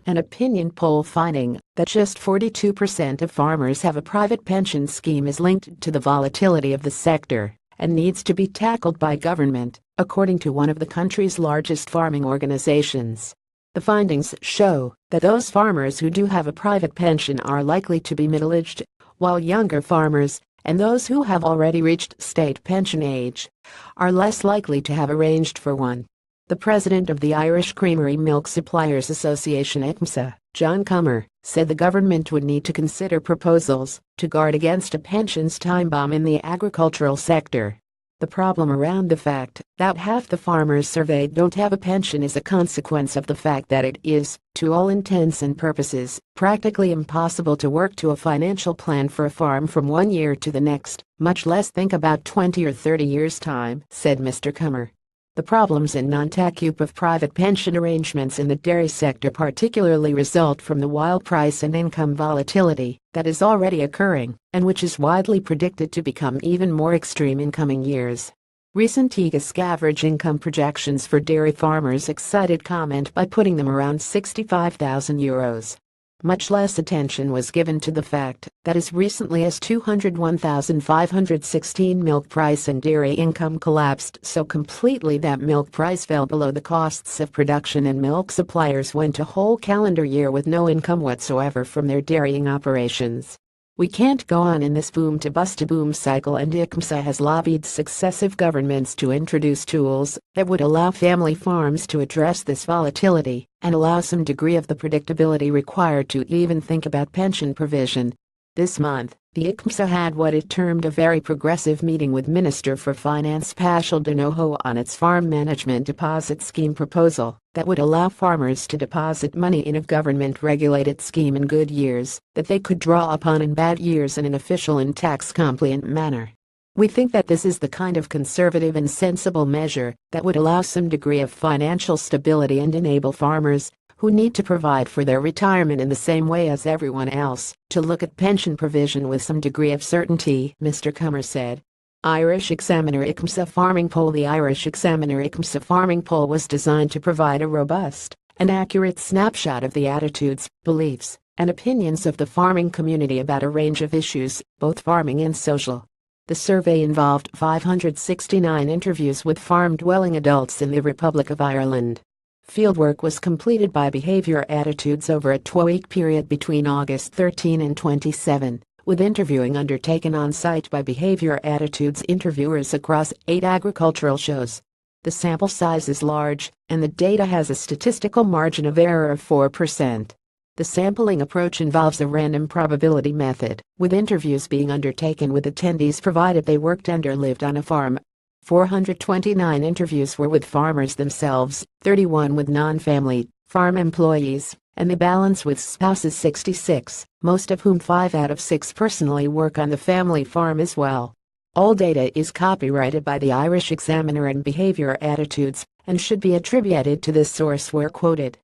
An opinion poll finding that just 42% of farmers have a private pension scheme is linked to the volatility of the sector and needs to be tackled by government, according to one of the country's largest farming organizations. The findings show that those farmers who do have a private pension are likely to be middle-aged, while younger farmers, and those who have already reached state pension age, are less likely to have arranged for one. The president of the Irish Creamery Milk Suppliers Association (ICMSA), John Comer, said the government would need to consider proposals to guard against a pensions time bomb in the agricultural sector. The problem around the fact that half the farmers surveyed don't have a pension is a consequence of the fact that it is, to all intents and purposes, practically impossible to work to a financial plan for a farm from one year to the next, much less think about 20 or 30 years' time, said Mr. Comer. The problems and non-take-up of private pension arrangements in the dairy sector particularly result from the wild price and income volatility that is already occurring and which is widely predicted to become even more extreme in coming years. Recent IGASC average income projections for dairy farmers excited comment by putting them around €65,000. Much less attention was given to the fact that as recently as 201,516 milk price and dairy income collapsed so completely that milk price fell below the costs of production and milk suppliers went a whole calendar year with no income whatsoever from their dairying operations. We can't go on in this boom-to-bust-to-boom cycle, and ICMSA has lobbied successive governments to introduce tools that would allow family farms to address this volatility and allow some degree of the predictability required to even think about pension provision. This month, the ICMSA had what it termed a very progressive meeting with Minister for Finance Paschal Donohoe on its farm management deposit scheme proposal that would allow farmers to deposit money in a government-regulated scheme in good years that they could draw upon in bad years in an official and tax-compliant manner. We think that this is the kind of conservative and sensible measure that would allow some degree of financial stability and enable farmers, who need to provide for their retirement in the same way as everyone else, to look at pension provision with some degree of certainty, Mr. Comer said. Irish Examiner ICMSA Farming Poll. The Irish Examiner ICMSA Farming Poll was designed to provide a robust and accurate snapshot of the attitudes, beliefs, and opinions of the farming community about a range of issues, both farming and social. The survey involved 569 interviews with farm-dwelling adults in the Republic of Ireland. Fieldwork was completed by Behaviour Attitudes over a 2-week period between August 13 and 27, with interviewing undertaken on-site by Behaviour Attitudes interviewers across 8 agricultural shows. The sample size is large, and the data has a statistical margin of error of 4%. The sampling approach involves a random probability method, with interviews being undertaken with attendees provided they worked and or lived on a farm. 429 interviews were with farmers themselves, 31 with non-family farm employees, and the balance with spouses 66, most of whom 5 out of 6 personally work on the family farm as well. All data is copyrighted by the Irish Examiner and Behaviour Attitudes and should be attributed to this source where quoted.